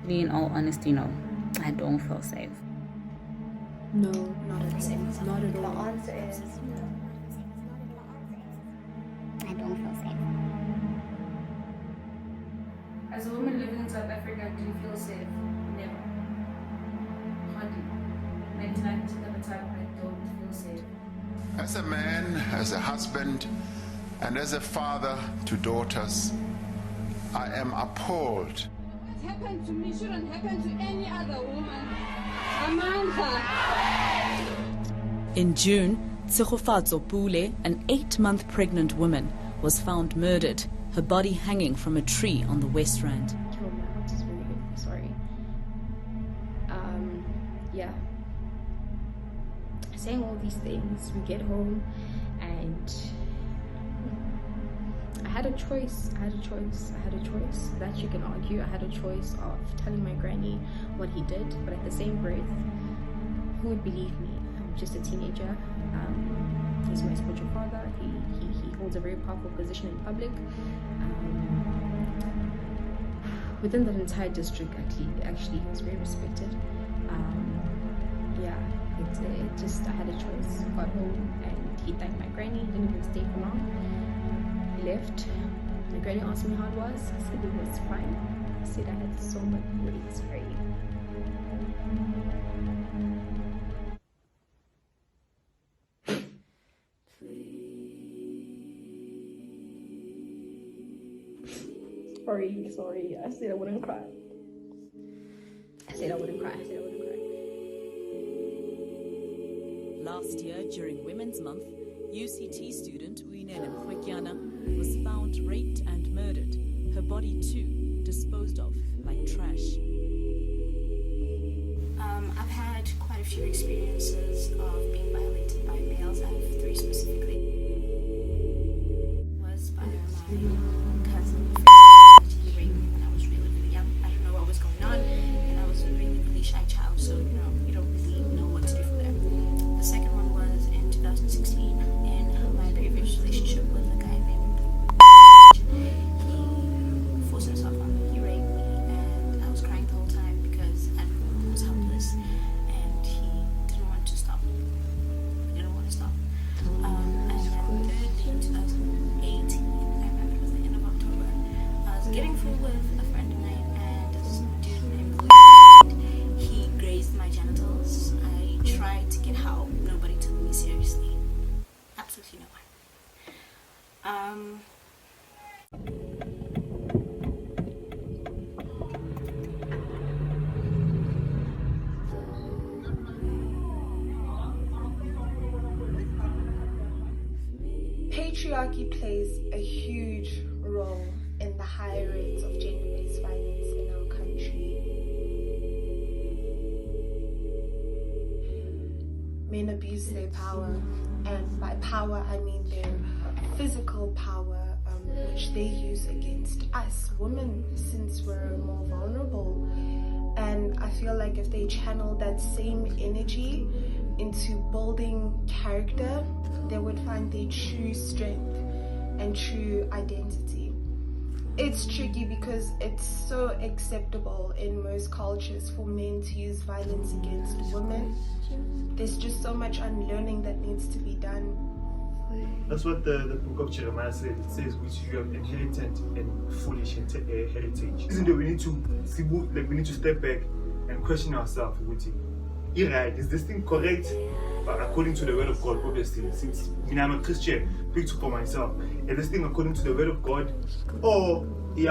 In all honesty, no. I don't feel safe. No, not at all. Not at The all. answer is I don't feel safe. As a woman living in South Africa, do you feel safe? Never. Hardly. 99% of the time, I don't feel safe. As a man, as a husband, and as a father to daughters, I am appalled. What happened to me shouldn't happen to any other woman. Amandla. In June, Tsegofatso Pule, an 8-month pregnant woman, was found murdered, her body hanging from a tree on the West Rand. Oh, my heart is very heavy. Sorry. Yeah. Saying all these things, we get home and I had a choice. That you can argue. I had a choice of telling my granny what he did, but at the same breath, who would believe me? I'm just a teenager. He's my spiritual father. He holds a very powerful position in public. Within that entire district, actually, he was very respected. It just, I had a choice. Got home and he thanked my granny. He didn't even stay for long. He left. My granny asked me how it was. I said it was fine. I said I had so much worries for you. Sorry. I said I wouldn't cry. Last year, during Women's Month, UCT student Uinene Mkhwetyana was found raped and murdered, her body too disposed of like trash. I've had quite a few experiences of being violated by males. I have 3 specifically. Was by my cousin. He raped me when I was really, really young. I don't know what was going on, and I was a really, really shy child, so you don't really know what to do from there. The second one was in 2016 in my previous relationship with a guy named he forced himself on me. He raped me and I was crying the whole time because I was helpless and he didn't want to stop. And then thirdly in 2018, I remember it was the end of October, I was getting full with a friend of mine and this dude named Louis. He grazed my genitals. I tried to get help. Nobody took me seriously. Absolutely no one. patriarchy plays a huge role in the high rates of gender-based violence in our country. Men abuse their power, and by power I mean their physical power, which they use against us women, since we're more vulnerable. And I feel like if they channel that same energy into building character, they would find their true strength and true identity. It's tricky because it's so acceptable in most cultures for men to use violence against women. There's just so much unlearning that needs to be done. That's what the book of Jeremiah says. It says, which you have inherited and foolish heritage. Isn't it? We need to step back and question ourselves. Is this thing correct? But according to the word of God, obviously, since I'm a Christian, speak for myself. Is this thing according to the word of God, or and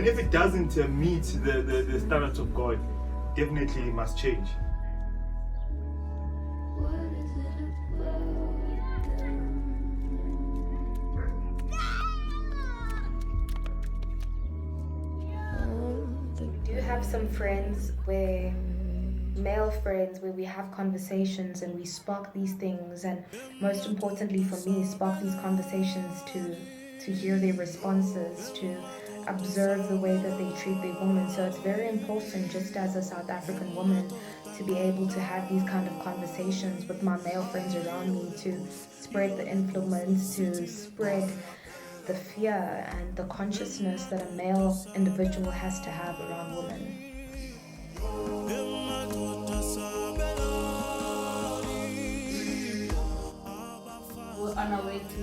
if it doesn't meet the standards of God, definitely it must change. Do you have some friends where male friends where we have conversations and we spark these things, and most importantly for me, spark these conversations to hear their responses, to observe the way that they treat their women. So it's very important, just as a South African woman, to be able to have these kind of conversations with my male friends around me, to spread the influence, to spread the fear and the consciousness that a male individual has to have around women. We're on our way to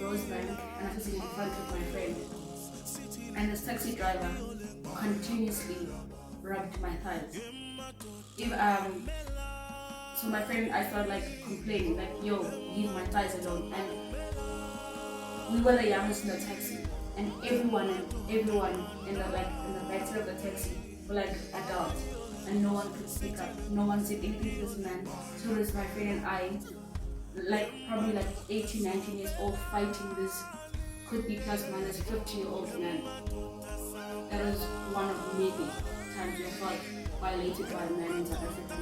Rosebank, and I was sitting in front with my friend. And this taxi driver continuously rubbed my thighs. So my friend, I felt like complaining, like, yo, leave my thighs alone. And we were the youngest in the taxi, and everyone in the backseat of the taxi were like adults, and no one could speak up. No one said anything to this man. So it was my friend and I, probably 18, 19 years old, fighting this could be plus minus 50-year-old man. That was one of many times I felt violated by a man in South Africa.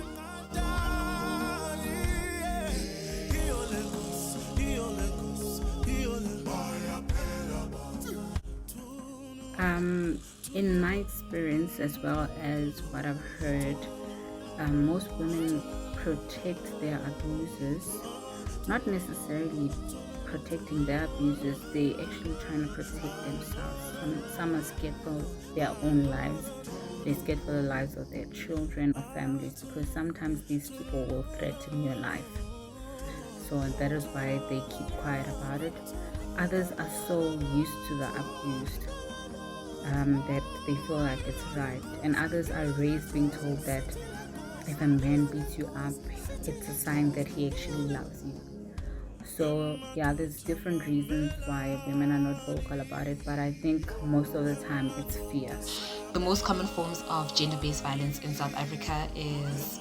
In my experience, as well as what I've heard, most women protect their abusers, not necessarily protecting their abusers, they actually trying to protect themselves. Some are scared for their own lives. They're scared for the lives of their children or families, because sometimes these people will threaten your life. So that is why they keep quiet about it. Others are so used to the abused that they feel like it's right. And others are raised being told that if a man beats you up, it's a sign that he actually loves you. So yeah, there's different reasons why women are not vocal about it, but I think most of the time it's fear. The most common forms of gender-based violence in South Africa is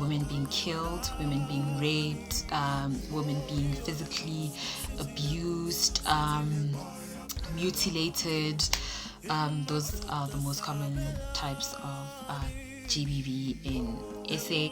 women being killed, women being raped, women being physically abused, mutilated. Those are the most common types of GBV in SA.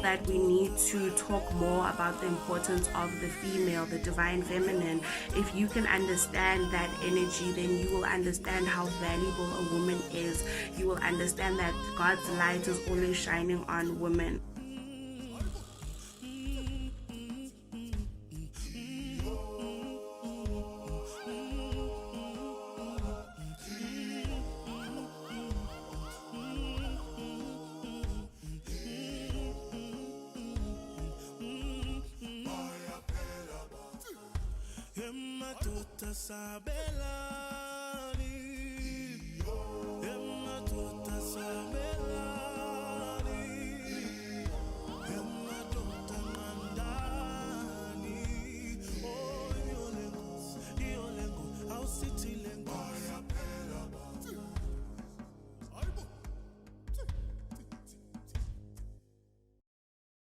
That we need to talk more about the importance of the female, the divine feminine. If you can understand that energy, then you will understand how valuable a woman is. You will understand that God's light is always shining on women. Sabela